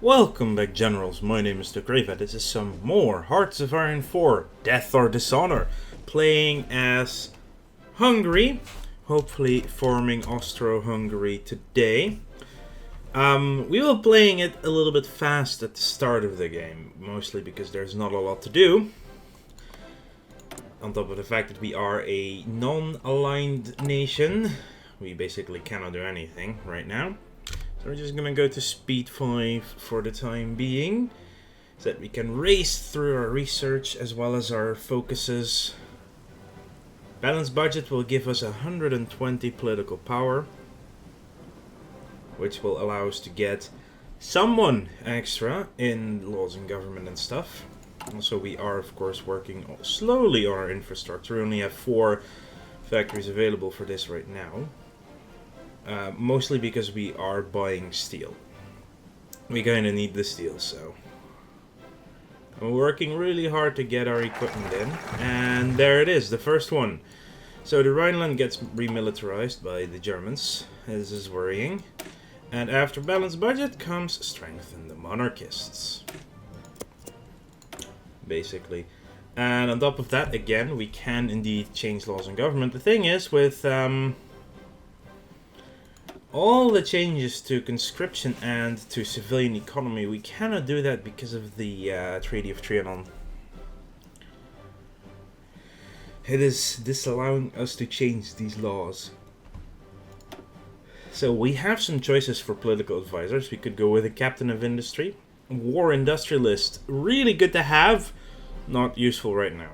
Welcome back, Generals. My name is Grave. This is some more Hearts of Iron 4 Death or Dishonor. Playing as Hungary, hopefully forming Austria-Hungary today. We were playing it a little bit fast at the start of the game, mostly because there's not a lot to do. On top of the fact that we are a non-aligned nation, we basically cannot do anything right now. So we're just gonna go to speed 5 for the time being, so that we can race through our research as well as our focuses. Balanced budget will give us 120 political power, which will allow us to get someone extra in laws and government and stuff. Also, we are of course working slowly on our infrastructure. We only have 4 factories available for this right now. Mostly because we are buying steel. We kinda need the steel, so we're working really hard to get our equipment in, and there it is, the first one. So the Rhineland gets remilitarized by the Germans. This is worrying. And after balanced budget comes strengthen the monarchists, basically. And on top of that, again, we can indeed change laws and government. The thing is, with all the changes to conscription and to civilian economy, we cannot do that because of the Treaty of Trianon. It is disallowing us to change these laws. So we have some choices for political advisors. We could go with a captain of industry, war industrialist, really good to have, not useful right now.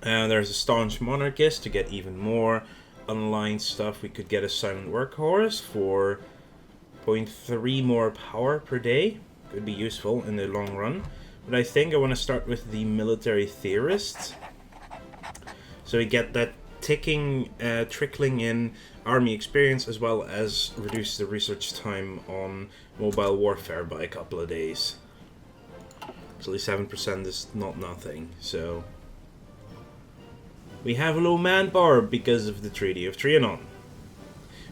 There's a staunch monarchist to get even more unaligned stuff. We could get a silent workhorse for 0.3 more power per day. Could be useful in the long run. But I think I want to start with the military theorist. So we get that ticking, trickling in army experience, as well as reduce the research time on mobile warfare by a couple of days. Actually 7% is not nothing, so we have low manpower because of the Treaty of Trianon.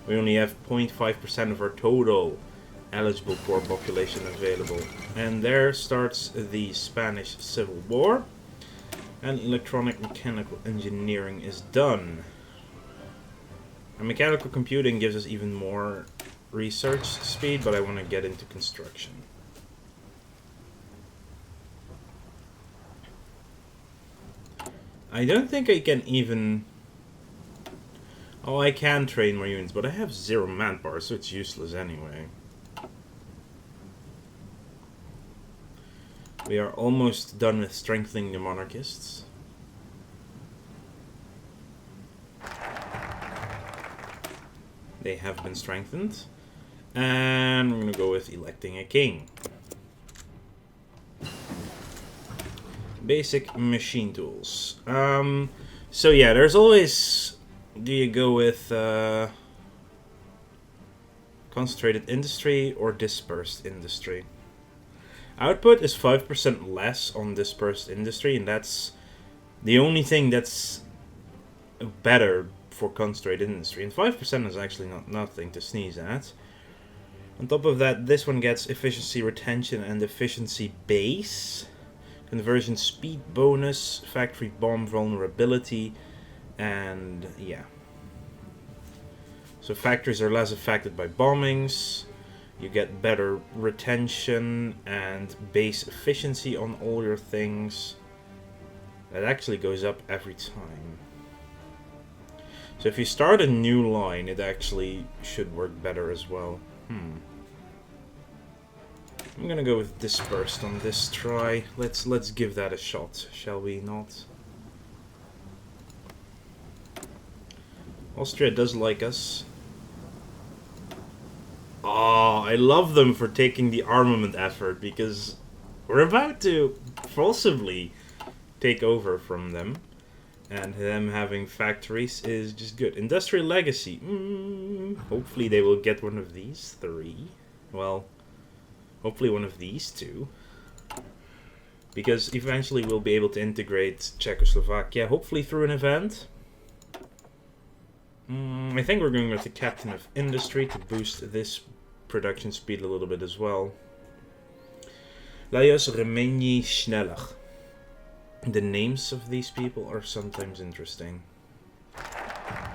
We only have 0.5% of our total eligible core population available. And there starts the Spanish Civil War. And electronic mechanical engineering is done. And mechanical computing gives us even more research speed, but I want to get into construction. I don't think I can even... Oh, I can train more units, but I have 0 manpower, so it's useless anyway. We are almost done with strengthening the monarchists. They have been strengthened. And we're going to go with electing a king. Basic machine tools. So yeah, there's always... Do you go with concentrated industry or dispersed industry? Output is 5% less on dispersed industry, and that's the only thing that's better for concentrated industry. And 5% is actually not nothing to sneeze at. On top of that, this one gets efficiency retention and efficiency base. Conversion speed bonus, factory bomb vulnerability, and yeah. So factories are less affected by bombings. You get better retention and base efficiency on all your things. That actually goes up every time. So if you start a new line, it actually should work better as well. I'm gonna go with dispersed on this try. Let's give that a shot, shall we not? Austria does like us. Oh, I love them for taking the armament effort, because we're about to forcibly take over from them. And them having factories is just good. Industrial legacy. Hopefully they will get one of these 3. Well, hopefully one of these 2. Because eventually we'll be able to integrate Czechoslovakia, hopefully through an event. I think we're going with the captain of industry to boost this production speed a little bit as well. Lajos Remeni Schnellach. The names of these people are sometimes interesting.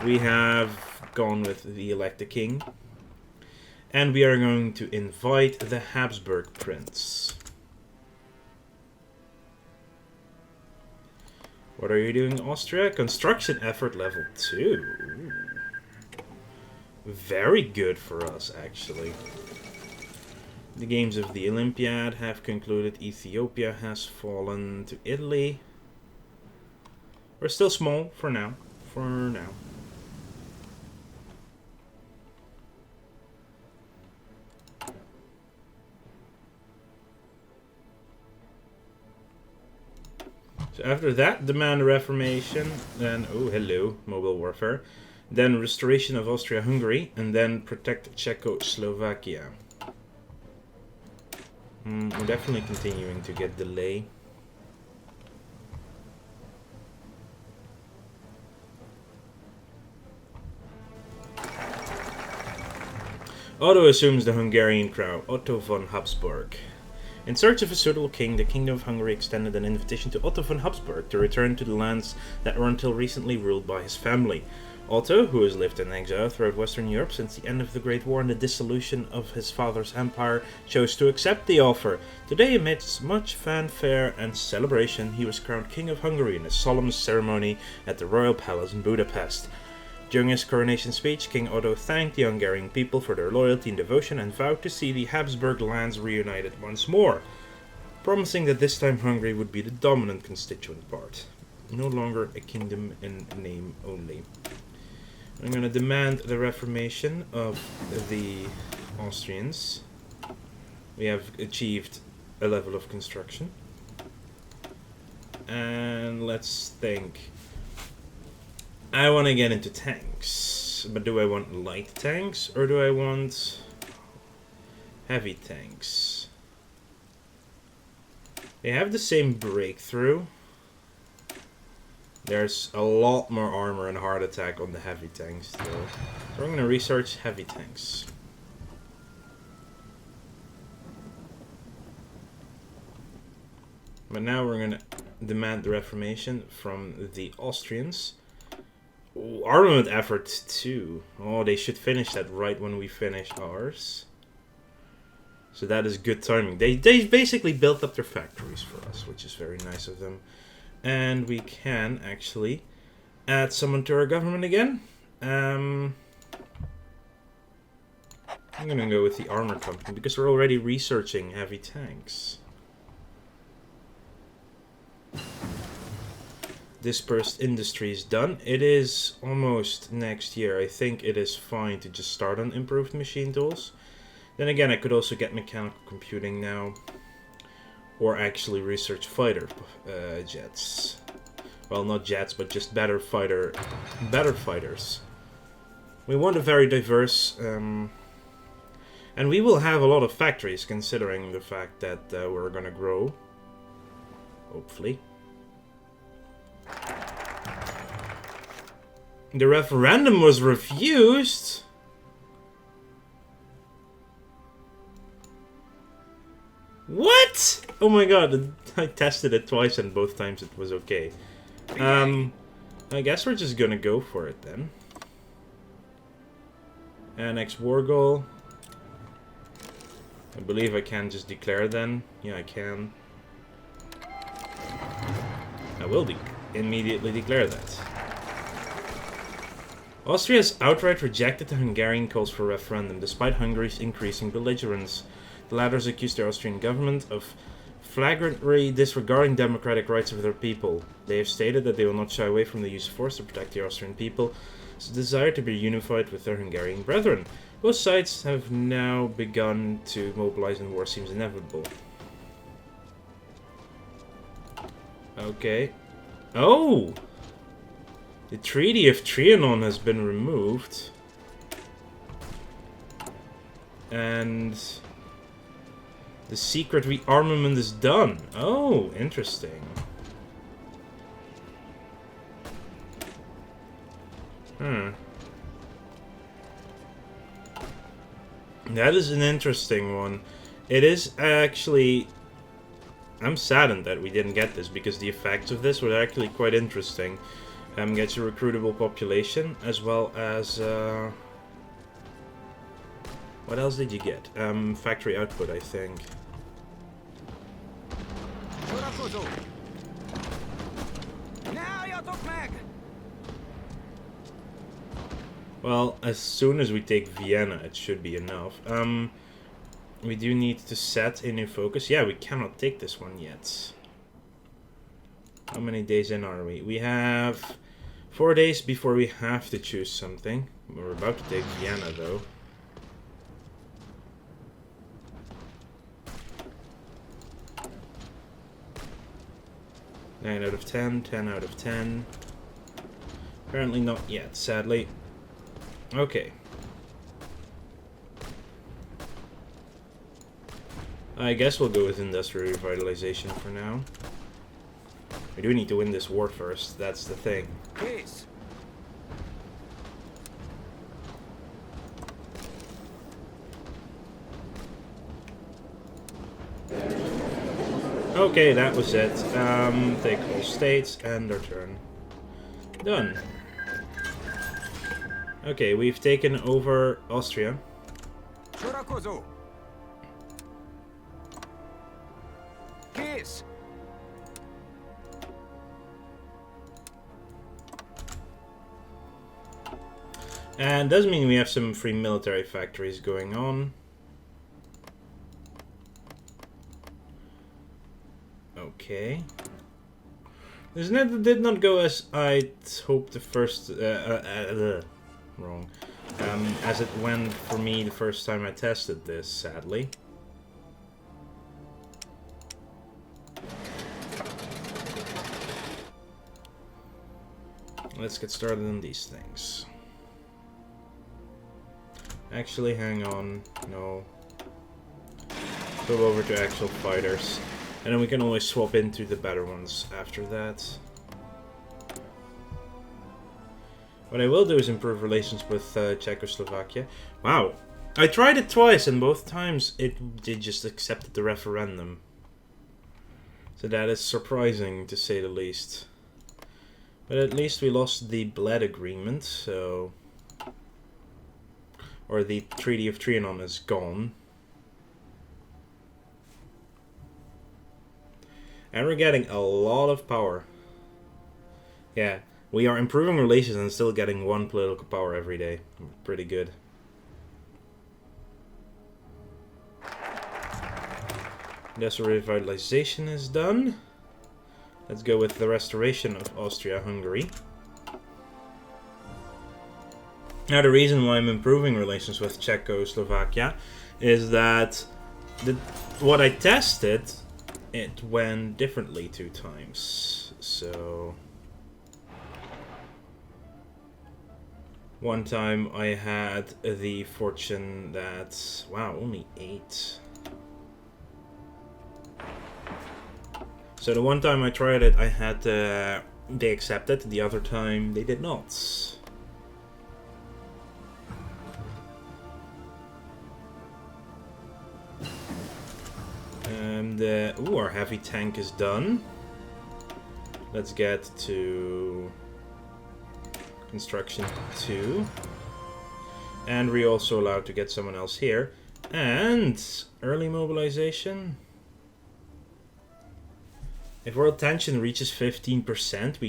We have gone with the elected king. And we are going to invite the Habsburg prince. What are you doing, Austria? Construction effort level 2. Ooh. Very good for us, actually. The games of the Olympiad have concluded. Ethiopia has fallen to Italy. We're still small for now. So after that, demand reformation, then, oh hello, mobile warfare, then restoration of Austria-Hungary, and then protect Czechoslovakia. We're definitely continuing to get delay. Otto assumes the Hungarian crown, Otto von Habsburg. In search of a suitable king, the Kingdom of Hungary extended an invitation to Otto von Habsburg to return to the lands that were until recently ruled by his family. Otto, who has lived in exile throughout Western Europe since the end of the Great War and the dissolution of his father's empire, chose to accept the offer. Today, amidst much fanfare and celebration, he was crowned King of Hungary in a solemn ceremony at the Royal Palace in Budapest. During his coronation speech, King Otto thanked the Hungarian people for their loyalty and devotion and vowed to see the Habsburg lands reunited once more, promising that this time Hungary would be the dominant constituent part, no longer a kingdom in name only. I'm going to demand the reformation of the Austrians. We have achieved a level of construction. And let's think. I want to get into tanks, but do I want light tanks or do I want heavy tanks? They have the same breakthrough. There's a lot more armor and heart attack on the heavy tanks though. So I'm going to research heavy tanks. But now we're going to demand the reformation from the Austrians. Ooh, armament effort 2. Oh, they should finish that right when we finish ours. So that is good timing. They basically built up their factories for us, which is very nice of them. And we can actually add someone to our government again. I'm going to go with the armor company because we're already researching heavy tanks. Dispersed industry is done. It is almost next year. I think it is fine to just start on improved machine tools. Then again, I could also get mechanical computing now. Or actually research fighter jets. Well, not jets, but just better fighters. We want a very diverse... and we will have a lot of factories, considering the fact that we're gonna grow. Hopefully. The referendum was refused. What? Oh my god, I tested it twice and both times it was okay. I guess we're just gonna go for it then. Annex war goal. I believe I can just declare then. Yeah, I can. I will immediately declare that. Austria has outright rejected the Hungarian calls for referendum, despite Hungary's increasing belligerence. The latter has accused the Austrian government of flagrantly disregarding democratic rights of their people. They have stated that they will not shy away from the use of force to protect the Austrian people's desire to be unified with their Hungarian brethren. Both sides have now begun to mobilize and war seems inevitable. Okay. Oh! The Treaty of Trianon has been removed. And the secret rearmament is done. Oh, interesting. That is an interesting one. It is actually I'm saddened that we didn't get this, because the effects of this were actually quite interesting. Gets your recruitable population, as well as... what else did you get? Factory output, I think. Well, as soon as we take Vienna, it should be enough. We do need to set a new focus. Yeah, we cannot take this one yet. How many days in are we? We have 4 days before we have to choose something. We're about to take Vienna, though. Nine out of 10, 10 out of 10. Apparently not yet, sadly. Okay. I guess we'll go with industrial revitalization for now. We do need to win this war first, that's the thing. Peace. Okay, that was it. Take all states, and our turn. Done. Okay, we've taken over Austria. Peace. And does mean we have some free military factories going on. Okay. This did not go as I'd hoped the first... wrong. As it went for me the first time I tested this, sadly. Let's get started on these things. Actually, hang on. No. Go over to actual fighters. And then we can always swap into the better ones after that. What I will do is improve relations with Czechoslovakia. Wow. I tried it twice, and both times it just accepted the referendum. So that is surprising, to say the least. But at least we lost the Bled agreement, so... Or the Treaty of Trianon is gone. And we're getting a lot of power. Yeah, we are improving relations and still getting 1 political power every day. Pretty good. Industrial revitalization is done. Let's go with the restoration of Austria-Hungary. Now, the reason why I'm improving relations with Czechoslovakia is that what I tested, it went differently 2 times. So, one time I had the fortune that, wow, only 8. So the one time I tried it, I had they accepted. The other time they did not. And ooh, our heavy tank is done. Let's get to construction 2. And we're also allowed to get someone else here. And early mobilization. If world tension reaches 15%,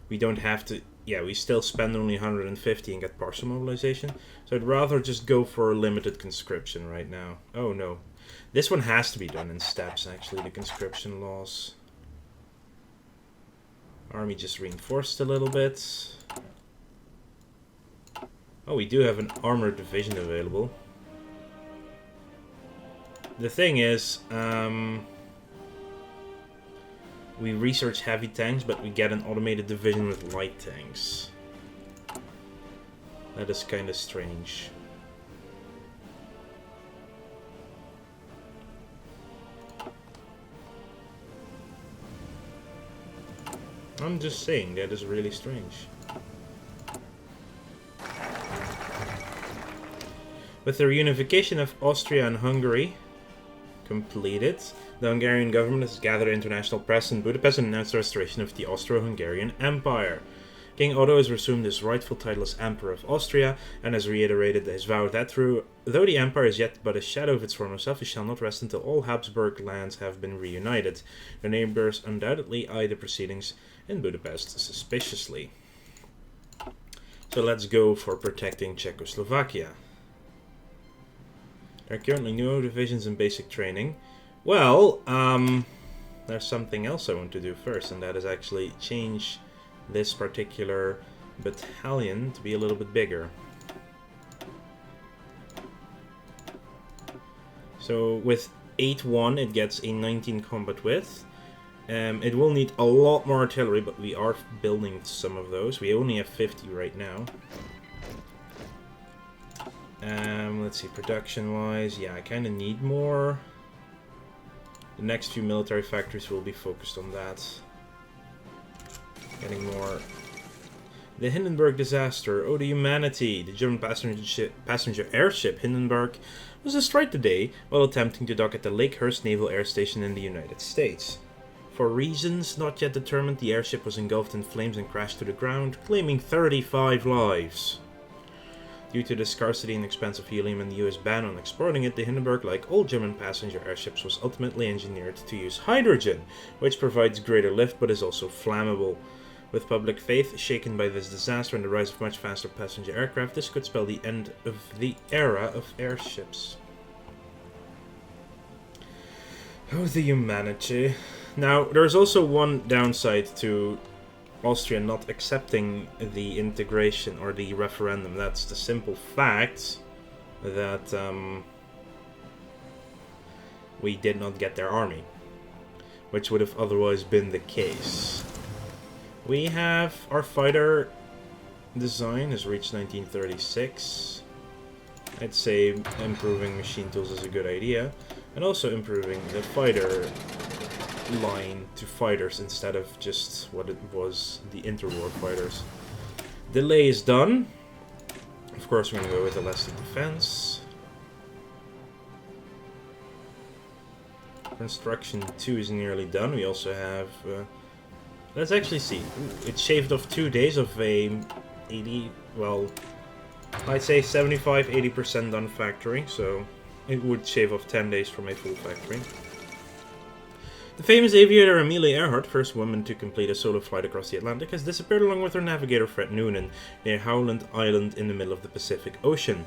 we don't have to, yeah, we still spend only 150 and get partial mobilization. So I'd rather just go for limited conscription right now. Oh no. This one has to be done in steps, actually, the conscription laws. Army just reinforced a little bit. Oh, we do have an armored division available. The thing is, we research heavy tanks, but we get an automated division with light tanks. That is kind of strange. I'm just saying, that is really strange. With the reunification of Austria and Hungary completed. The Hungarian government has gathered international press in Budapest and announced the restoration of the Austro-Hungarian Empire. King Otto has resumed his rightful title as Emperor of Austria and has reiterated his vow that though the empire is yet but a shadow of its former self, it shall not rest until all Habsburg lands have been reunited. The neighbours undoubtedly eye the proceedings in Budapest suspiciously. So let's go for protecting Czechoslovakia. There are currently no divisions in basic training. Well, there's something else I want to do first, and that is actually change this particular battalion to be a little bit bigger. So with 8-1 it gets a 19 combat width. It will need a lot more artillery, but we are building some of those. We only have 50 right now. Let's see, production wise, yeah, I kind of need more. The next few military factories will be focused on that. Getting more. The Hindenburg disaster. Oh, the humanity. The German passenger airship Hindenburg was destroyed today while attempting to dock at the Lakehurst Naval Air Station in the United States. For reasons not yet determined, the airship was engulfed in flames and crashed to the ground, claiming 35 lives. Due to the scarcity and expense of helium and the US ban on exporting it, the Hindenburg, like all German passenger airships, was ultimately engineered to use hydrogen, which provides greater lift but is also flammable. With public faith shaken by this disaster and the rise of much faster passenger aircraft, this could spell the end of the era of airships. Oh, the humanity. Now, there's also one downside to Austria not accepting the integration or the referendum. That's the simple fact that we did not get their army, which would have otherwise been the case. We have our fighter design has reached 1936. I'd say improving machine tools is a good idea, and also improving the fighter line to fighters instead of just what it was, the interwar fighters. Delay is done. Of course, we're going to go with elastic defense. Construction 2 is nearly done. We also have let's actually see. Ooh, it shaved off 2 days of a 80, well, I'd say 75-80% done factory, so it would shave off 10 days from a full factory. The famous aviator Amelia Earhart, first woman to complete a solo flight across the Atlantic, has disappeared along with her navigator Fred Noonan near Howland Island in the middle of the Pacific Ocean.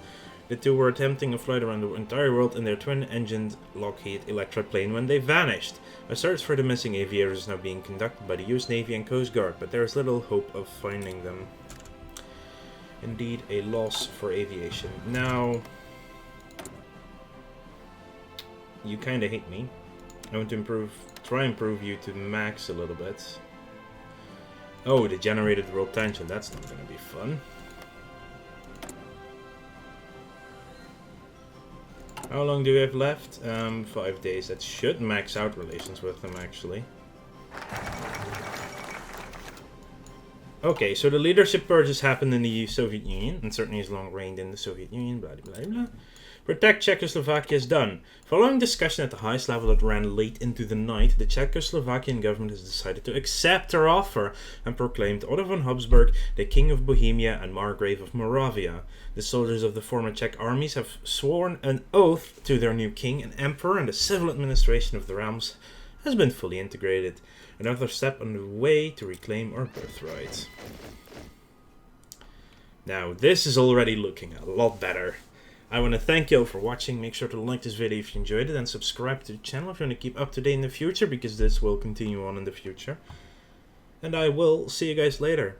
The two were attempting a flight around the entire world in their twin-engined Lockheed Electra plane when they vanished. A search for the missing aviators is now being conducted by the US Navy and Coast Guard, but there is little hope of finding them. Indeed, a loss for aviation. Now, you kinda hate me. I want to try and improve you to max a little bit. Oh, the generated world tension. That's not gonna be fun. How long do we have left? 5 days. That should max out relations with them, actually. Okay, so the leadership purges happened in the Soviet Union, and certainly is long reigned in the Soviet Union, blah blah blah blah. Protect Czechoslovakia is done. Following discussion at the highest level that ran late into the night, the Czechoslovakian government has decided to accept our offer and proclaimed Otto von Habsburg the King of Bohemia and Margrave of Moravia. The soldiers of the former Czech armies have sworn an oath to their new king and emperor, and the civil administration of the realms has been fully integrated. Another step on the way to reclaim our birthright. Now, this is already looking a lot better. I want to thank you all for watching. Make sure to like this video if you enjoyed it, and subscribe to the channel if you want to keep up to date in the future, because this will continue on in the future. And I will see you guys later.